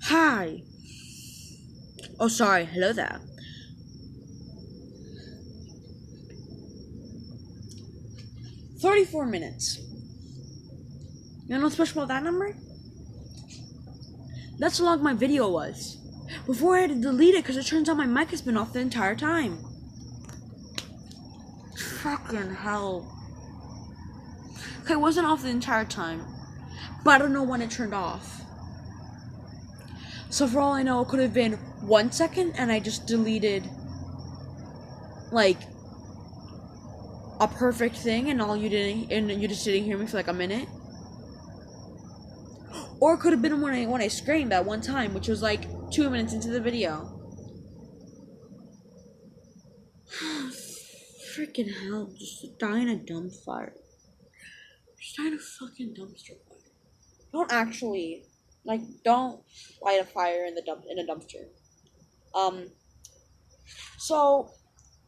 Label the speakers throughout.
Speaker 1: Hi. Oh, sorry. Hello there. 34 minutes. You know what's special about that number? That's how long my video was. Before I had to delete it because it turns out my mic has been off the entire time. Fucking hell. Okay, it wasn't off the entire time. But I don't know when it turned off. So for all I know, it could have been 1 second and I just deleted, like, a perfect thing and you just didn't hear me for like a minute. Or it could have been when I screamed that one time, which was like 2 minutes into the video. Freaking hell, just die in a dumpster. Just die in a fucking dumpster fire. Don't actually, don't light a fire in a dumpster. So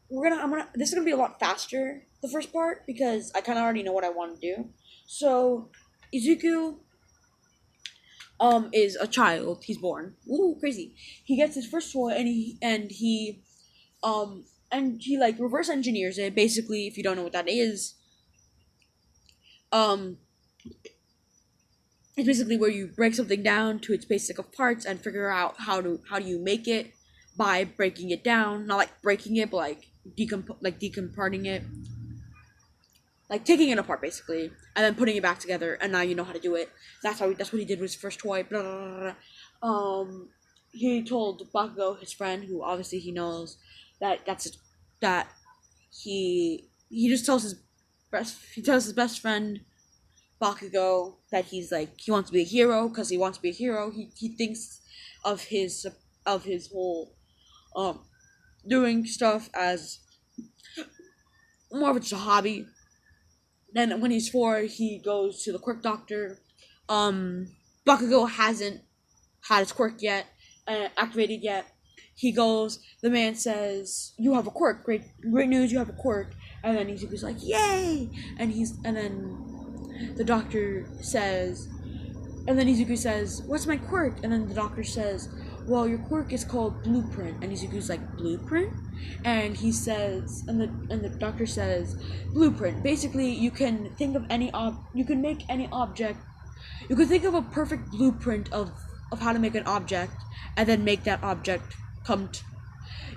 Speaker 1: this is gonna be a lot faster, the first part, because I kind of already know what I want to do. So, Izuku is a child. He's born. Ooh, crazy. He gets his first toy and he like reverse engineers it. Basically, if you don't know what that is, it's basically where you break something down to its basic of parts and figure out how do you make it by breaking it down. Not like breaking it, but like decomparting it. Like taking it apart basically, and then putting it back together, and now you know how to do it. That's what he did with his first toy. Blah, blah, blah. He told Bakugo, his friend, who obviously he knows that he just tells his best friend Bakugo that he wants to be a hero because he wants to be a hero. He thinks of his whole doing stuff as more of just a hobby. Then when he's 4, he goes to the quirk doctor. Bakugo hasn't had his quirk yet, activated yet. He goes, the man says, "You have a quirk, great news, you have a quirk." And then Izuku's like, "Yay!" And then the doctor says, and then Izuku says, "What's my quirk?" And then the doctor says, "Well, your quirk is called Blueprint." And Izuku's like, "Blueprint?" And he says, and the doctor says, "Blueprint. Basically, you can think of you can make any object. You can think of a perfect blueprint of how to make an object, and then make that object come.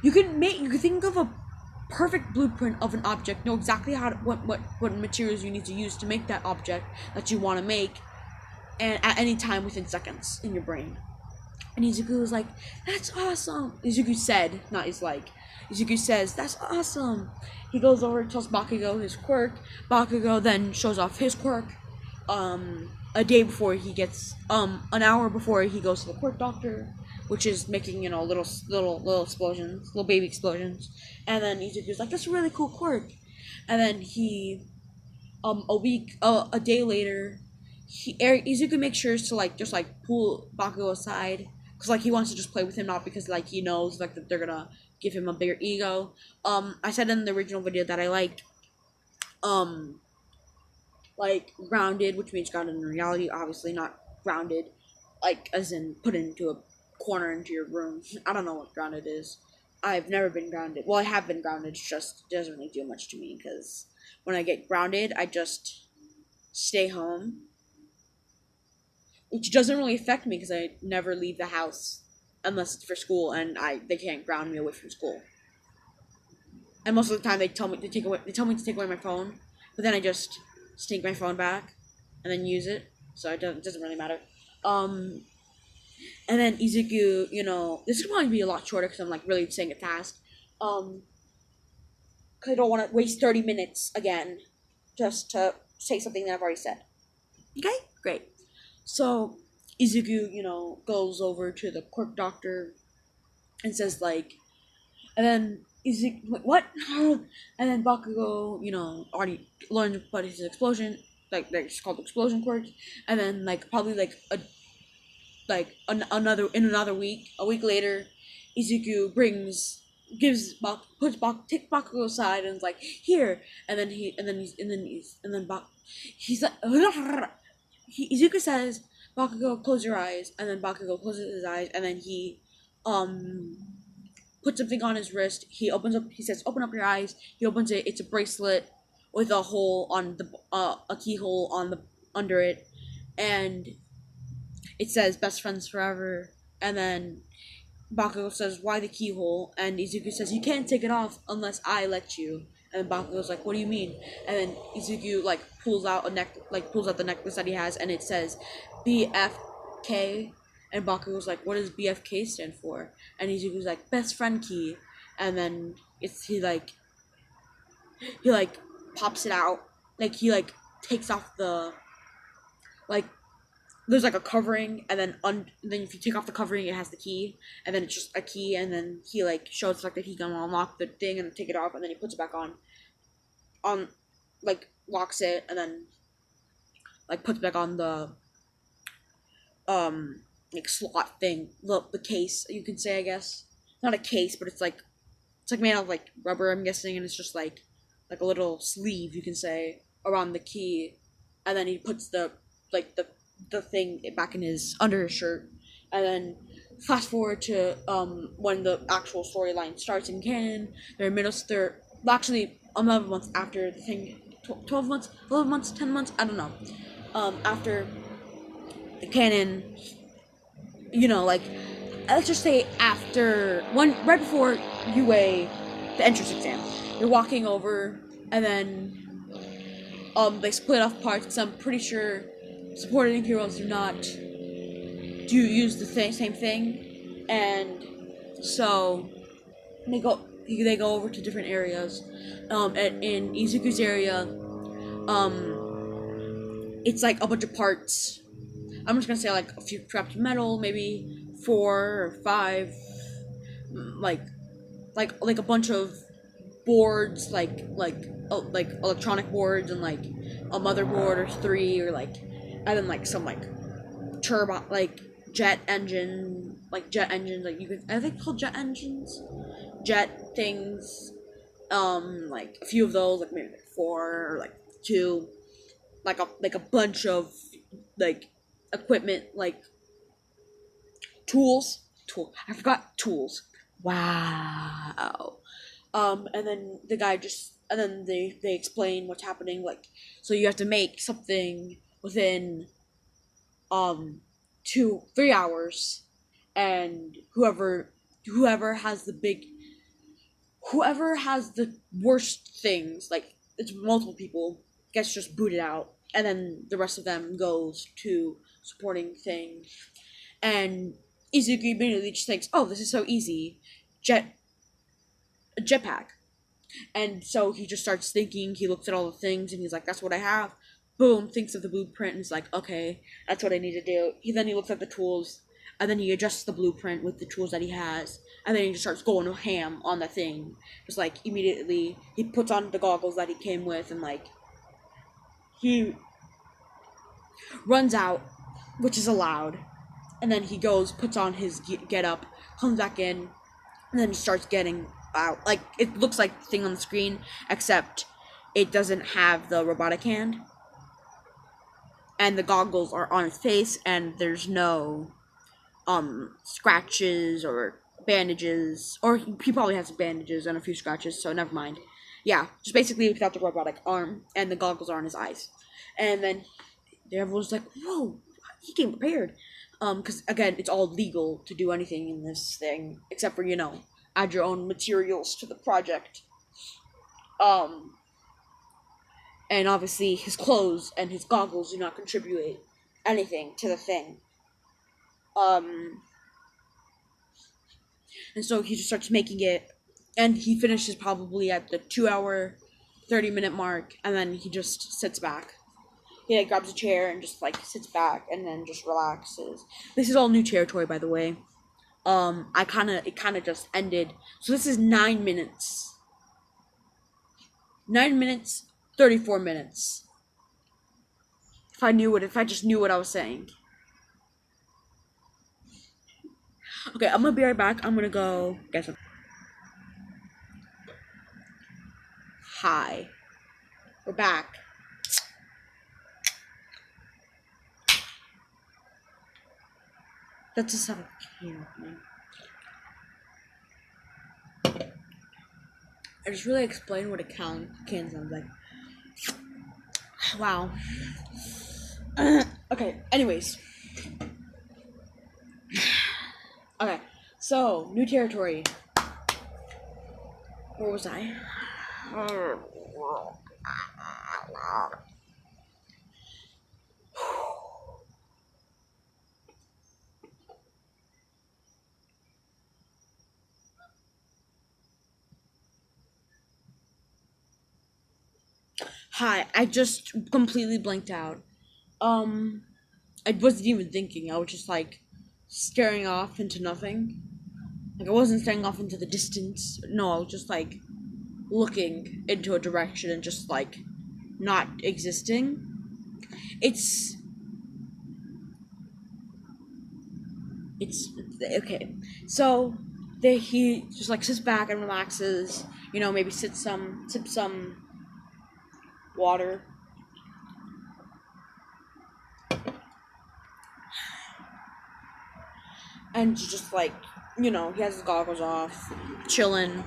Speaker 1: You can think of a perfect blueprint of an object. Know exactly what materials you need to use to make that object that you want to make." And at any time within seconds in your brain. And Izuku was like, "That's awesome." Izuku said, not is like. Izuku says, "That's awesome." He goes over, tells Bakugo his quirk. Bakugo then shows off his quirk. A day before he gets, an hour before he goes to the quirk doctor, which is making, little explosions, little baby explosions. And then Izuku's like, "That's a really cool quirk." And then a day later, Izuku makes sure to just pull Bakugo aside because he wants to just play with him, not because he knows that they're gonna give him a bigger ego. I said in the original video that I grounded, which means grounded in reality, obviously not grounded as in put into a corner into your room. I don't know what grounded is. I've never been grounded. Well, I have been grounded. It just doesn't really do much to me because when I get grounded, I just stay home, which doesn't really affect me because I never leave the house unless it's for school, and they can't ground me away from school. And most of the time they tell me to take away my phone, but then I just sneak my phone back and then use it, so it doesn't really matter. And then Izuku, this is probably be a lot shorter because I'm really saying it fast. Because I don't want to waste 30 minutes again just to say something that I've already said. Okay, great. So Izuku, goes over to the quirk doctor and says and then Izuku, what? And then Bakugo, already learned about his explosion, it's called explosion quirk, and then probably another week, a week later, Izuku takes Bakugo aside and is like, "Here," and then Izuku says, Bakugo, close your eyes, and then Bakugo closes his eyes, and then he um puts something on his wrist. He opens up. He says, "Open up your eyes." He opens it. It's a bracelet with a hole on the a keyhole on the under it, and it says "Best friends forever." And then Bakugo says, "Why the keyhole?" And Izuku says, "You can't take it off unless I let you." And Bakugo's like, "What do you mean?" And then Izuku like pulls out the necklace that he has, and it says BFK. And Bakugo's like, "What does BFK stand for?" And Izuku's like, "Best friend key." And then he like pops it out, like he like takes off the like there's like a covering, and then if you take off the covering, it has the key, and then it's just a key, and then he like shows like that he can unlock the thing and take it off, and then he puts it back on like locks it, and then like puts back on the like slot thing, the case you can say, I guess. Not a case, but it's like made out of like rubber, I'm guessing, and it's just like a little sleeve, you can say, around the key, and then he puts like the thing back in his under his shirt, and then fast forward to when the actual storyline starts in canon. They're actually 11 months after the thing, 12 months, 11 months, 10 months, I don't know. After the canon, like let's just say after right before UA, the entrance exam, you're walking over, and then they split off parts. I'm pretty sure supporting heroes do use the same thing, and so they go over to different areas. In Izuku's area, it's like a bunch of parts. I'm just gonna say like a few scraps of metal, maybe 4 or 5, like like a bunch of boards, like electronic boards, and like a motherboard or 3, or like, and then like some like turbo like jet engines, like you can, I think called jet engines, jet things, like a few of those, like maybe like 4 or like 2, like a bunch of like equipment, like I forgot tools. Wow. And then they explain what's happening, like, so you have to make something within 2-3 hours, and whoever has the worst things, like it's multiple people, gets just booted out, and then the rest of them goes to supporting things. And Izuku immediately just thinks, "Oh, this is so easy, a jetpack." And so he just starts thinking. He looks at all the things, and he's like, "That's what I have." Boom, thinks of the blueprint, and is like, "Okay, that's what I need to do." Then he looks at the tools, and then he adjusts the blueprint with the tools that he has, and then he just starts going ham on the thing. Just like immediately, he puts on the goggles that he came with, and like he runs out, which is allowed, and then he goes, puts on his get up, comes back in, and then he starts getting out. Like, it looks like the thing on the screen, except it doesn't have the robotic hand, and the goggles are on his face, and there's no scratches or bandages, or he probably has bandages and a few scratches, so never mind. Yeah, just basically without the robotic arm, and the goggles are on his eyes. And then everyone's like, "Whoa, he came prepared." Because again, it's all legal to do anything in this thing, except for, add your own materials to the project. Um, and obviously his clothes and his goggles do not contribute anything to the thing. Um, and so he just starts making it, and he finishes probably at the 2 hour, 30-minute mark, and then he just sits back. He like grabs a chair and just like sits back and then just relaxes. This is all new territory, by the way. It kind of just ended. So this is 9 minutes. 9 minutes, 34 minutes. If I just knew what I was saying. Okay, I'm gonna be right back. I'm gonna go get some. Hi. We're back. That's just how it came opening. I just really explained what a can sounds like. Wow. Okay, anyways. Okay, so, new territory. Where was I? Hi, I just completely blanked out. Um, I wasn't even thinking. I was just like staring off into nothing. Like I wasn't staring off into the distance. No, I was just like looking into a direction and just like not existing. It's it's okay. So he just like sits back and relaxes. You know, maybe sip some water. And just like, you know, he has his goggles off, chilling.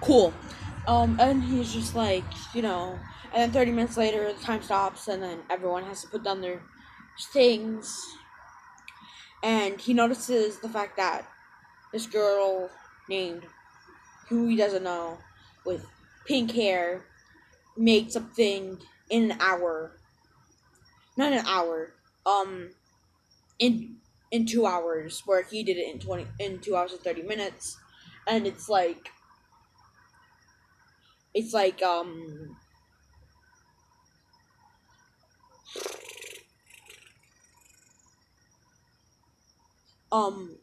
Speaker 1: Cool. And he's just like, you know, and then 30 minutes later, the time stops, and then everyone has to put down their things. And he notices the fact that this girl named, who he doesn't know, with pink hair, made something in an hour. Not an hour. In 2 hours, where he did it in 2 hours and 30 minutes, and it's like um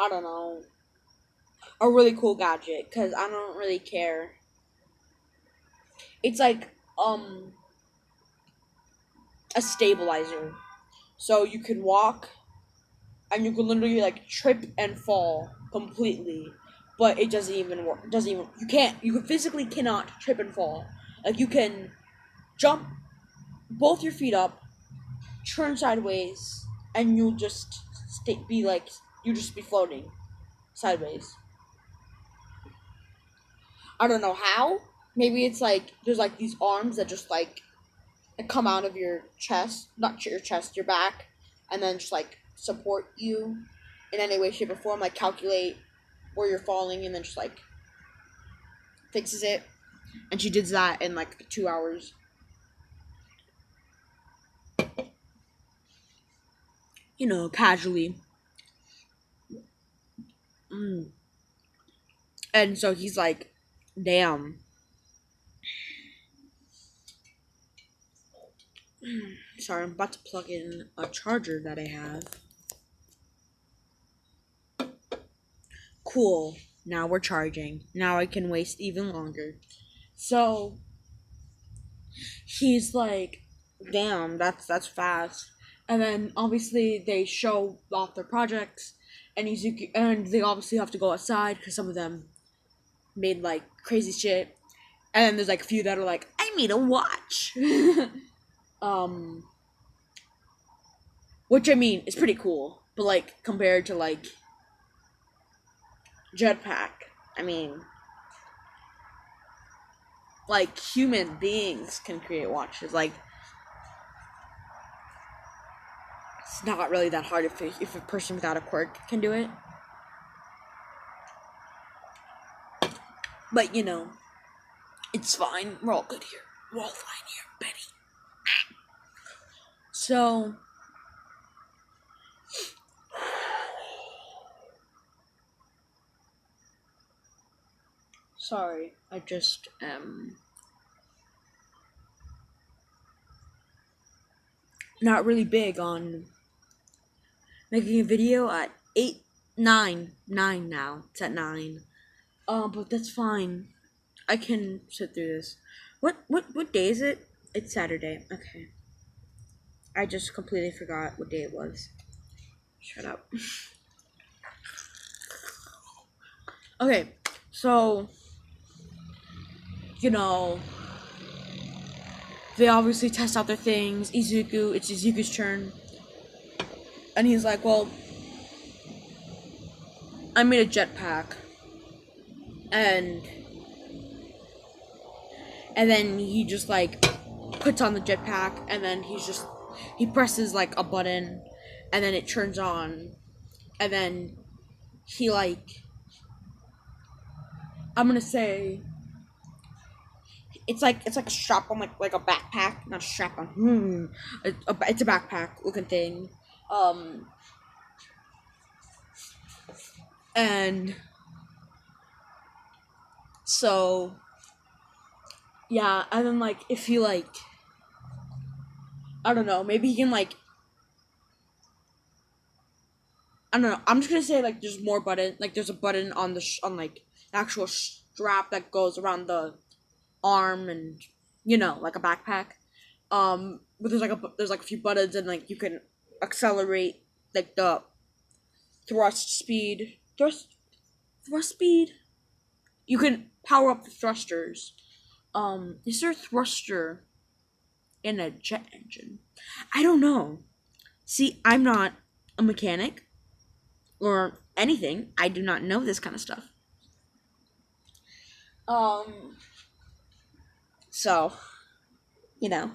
Speaker 1: I don't know, a really cool gadget because I don't really care. It's like a stabilizer, so you can walk and you can literally like trip and fall completely, but it doesn't even work. It doesn't even you physically cannot trip and fall. Like you can jump both your feet up, turn sideways, and you'll just you just be floating sideways. I don't know how. Maybe it's like there's like these arms that just like come out of your chest, not your chest, your back, and then just like support you in any way, shape, or form. Like calculate where you're falling, and then just like fixes it. And she did that in like 2 hours. You know, casually. Mm. And so he's like, "Damn." Sorry, I'm about to plug in a charger that I have. Cool. Now we're charging. Now I can waste even longer. So he's like, "Damn, that's fast." And then obviously they show off their projects, and Izuku, and they obviously have to go outside because some of them made like crazy shit, and then there's like a few that are like, "I made a watch," um, which I mean is pretty cool, but like compared to like Jetpack, I mean, like human beings can create watches. Like it's not really that hard if a person without a quirk can do it. But you know, it's fine. We're all good here. We're all fine here, Betty. So, sorry. I just am not really big on making a video at 8, 9 now. It's at 9. But that's fine. I can sit through this. What day is it? It's Saturday. Okay. I just completely forgot what day it was. Shut up. Okay, so you know, they obviously test out their things. It's Izuku's turn. And he's like, well, I made a jetpack. And then he just like puts on the jetpack, and then he presses like a button, and then it turns on, and then he like, I'm gonna say it's like a strap on like a backpack, not a strap on. It's a backpack looking thing, and so yeah, and then like if he like, I don't know, maybe he can like, I don't know. I'm just gonna say like there's more button. Like there's a button on on like the actual strap that goes around the arm, and like a backpack. But there's like a few buttons, and like you can accelerate like the thrust speed. You can power up the thrusters. Is there a thruster in a jet engine? I don't know. See, I'm not a mechanic or anything. I do not know this kind of stuff. So, you know.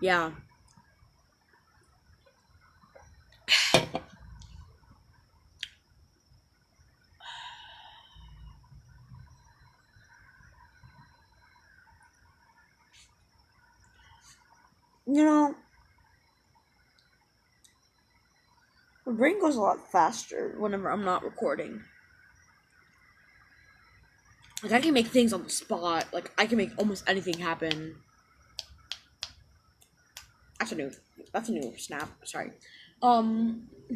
Speaker 1: Yeah. You know, my brain goes a lot faster whenever I'm not recording. Like, I can make things on the spot. Like, I can make almost anything happen. That's a new snap. Sorry. But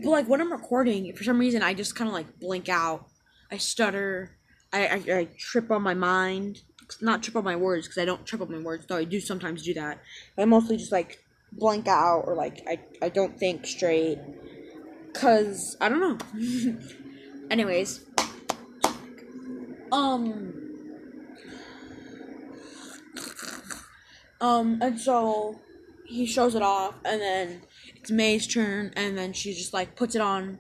Speaker 1: like when I'm recording, for some reason I just kind of like blink out. I stutter. I trip on my mind. Not trip on my words, because I don't trip on my words, though I do sometimes do that. But I mostly just like blank out, or like I don't think straight. Cause I don't know. Anyways. And so he shows it off, and then it's May's turn, and then she just like puts it on,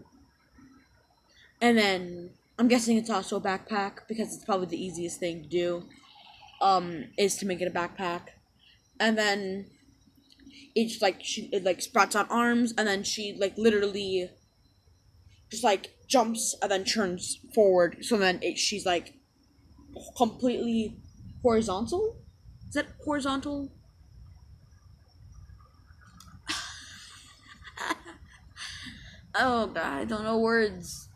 Speaker 1: and then I'm guessing it's also a backpack, because it's probably the easiest thing to do, is to make it a backpack, and then it like sprouts out arms, and then she like literally just like jumps and then turns forward, so then she's like completely horizontal. Is that horizontal? Oh god, I don't know words.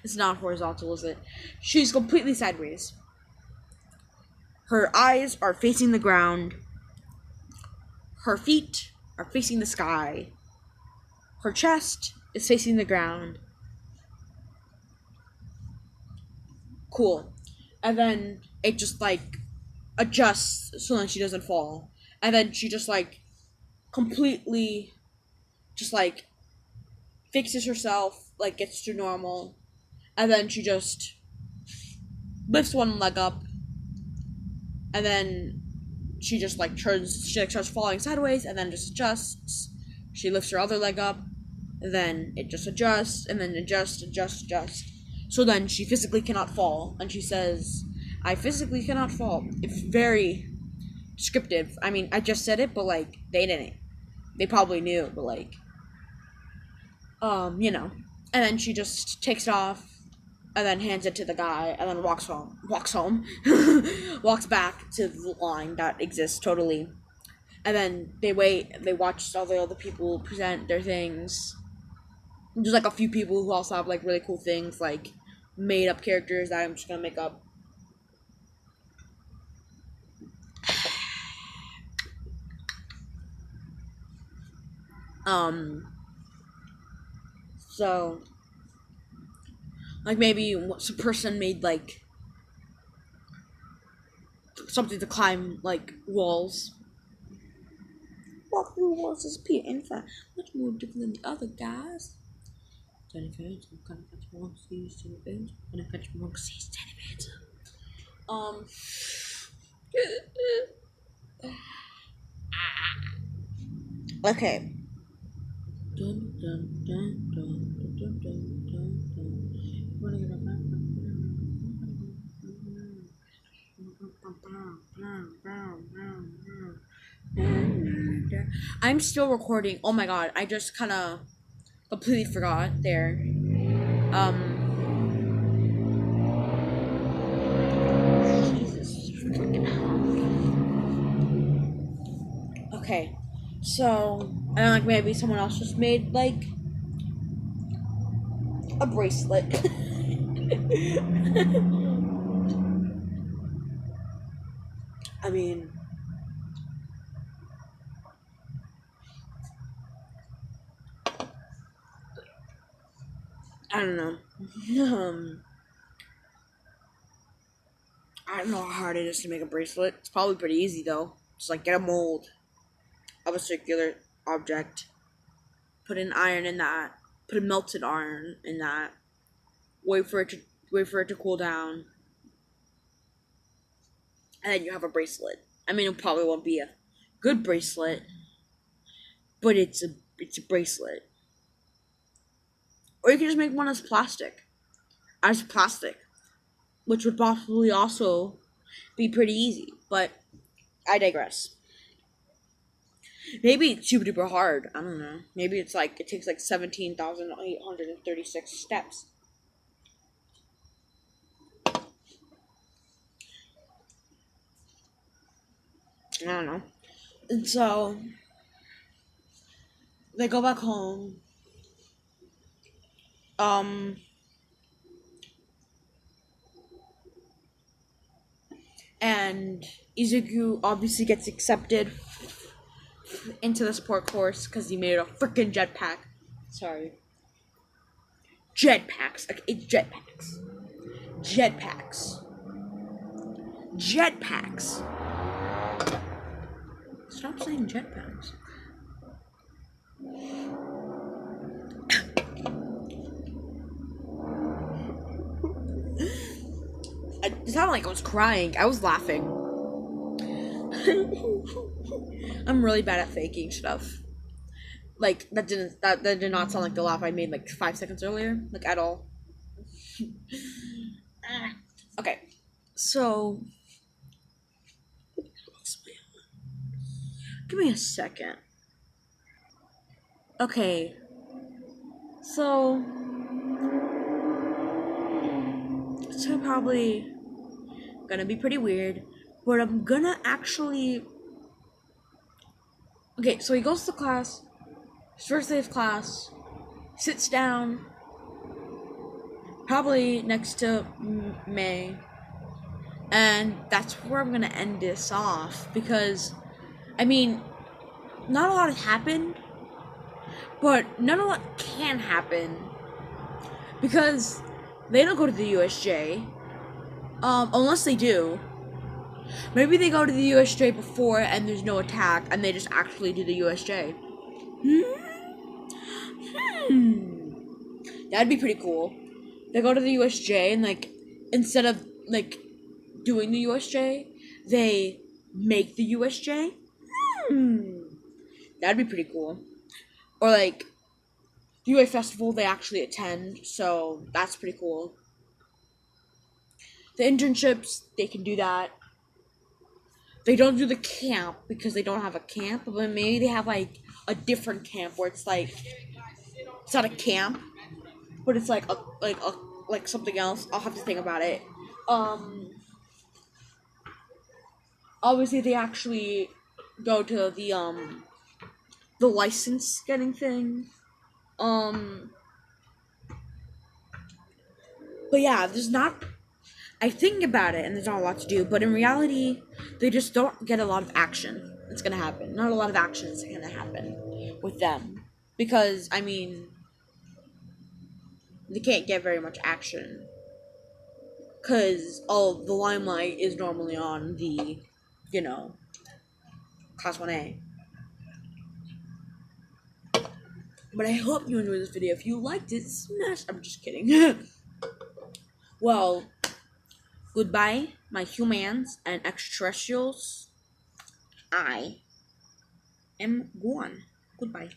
Speaker 1: It's not horizontal, is it? She's completely sideways. Her eyes are facing the ground. Her feet are facing the sky. Her chest is facing the ground. Cool. And then it just like adjusts so then she doesn't fall. And then she just like completely just like fixes herself, like gets to normal. And then she just lifts one leg up, and then she just like starts falling sideways, and then just adjusts. She lifts her other leg up, and then it just adjusts, and then adjusts. So then she physically cannot fall, and she says, I physically cannot fall. It's very descriptive. I mean, I just said it, but like, they didn't. They probably knew, but like, And then she just takes it off, and then hands it to the guy, and then walks home, walks back to the line that exists totally, and then they watch all the other people present their things. There's like a few people who also have like really cool things, like made up characters that I'm just gonna make up. So like maybe some person made like something to climb like walls, walk through walls disappear. In fact, much more different than the other guys. Tiny fans, I'm gonna catch monkeys, tiny fans, I'm gonna catch monkeys, tiny fans. Okay. Dun, dun, dun, dun, dun, dun, dun, dun. I'm still recording. Oh my god, I just kind of completely forgot there. Jesus fucking hell. Okay, so I don't like maybe someone else just made like a bracelet. I mean, I don't know. I don't know how hard it is to make a bracelet. It's probably pretty easy though. Just like get a mold of a circular object, put an iron in that, put a melted iron in that, wait for it to cool down, and then you have a bracelet. I mean, it probably won't be a good bracelet, but it's a bracelet. Or you can just make one as plastic, which would possibly also be pretty easy. But I digress. Maybe it's super duper hard. I don't know. Maybe it's like it takes like 17,836 steps. I don't know. And so they go back home. And Izuku obviously gets accepted into the support course because he made a freaking jetpack. Sorry. Jetpacks. Okay, it's jetpacks. Jetpacks. Jetpacks. Stop saying jetpacks. It sounded like I was crying. I was laughing. I'm really bad at faking stuff. Like that did not sound like the laugh I made like 5 seconds earlier, like at all. Okay, so give me a second. Okay, so it's probably gonna be pretty weird, but I'm gonna actually. Okay, so he goes to class. His first day of class, sits down, probably next to May, and that's where I'm gonna end this off because, I mean, not a lot has happened, but not a lot can happen because they don't go to the USJ, unless they do. Maybe they go to the USJ before and there's no attack and they just actually do the USJ. That'd be pretty cool. They go to the USJ and like instead of like doing the USJ, they make the USJ. That'd be pretty cool. Or like the UA festival they actually attend, so that's pretty cool. The internships, they can do that. They don't do the camp because they don't have a camp, but maybe they have like a different camp where it's like it's not a camp, but it's like like something else. I'll have to think about it. Obviously they actually go to the license getting thing. But yeah, there's not. I think about it, and there's not a lot to do. But in reality, they just don't get a lot of action. It's gonna happen. Not a lot of action is gonna happen with them because I mean, they can't get very much action because all the limelight is normally on the, Class 1A. But I hope you enjoyed this video. If you liked it, smash. I'm just kidding. Well, goodbye, my humans and extraterrestrials. I am Guan. Goodbye.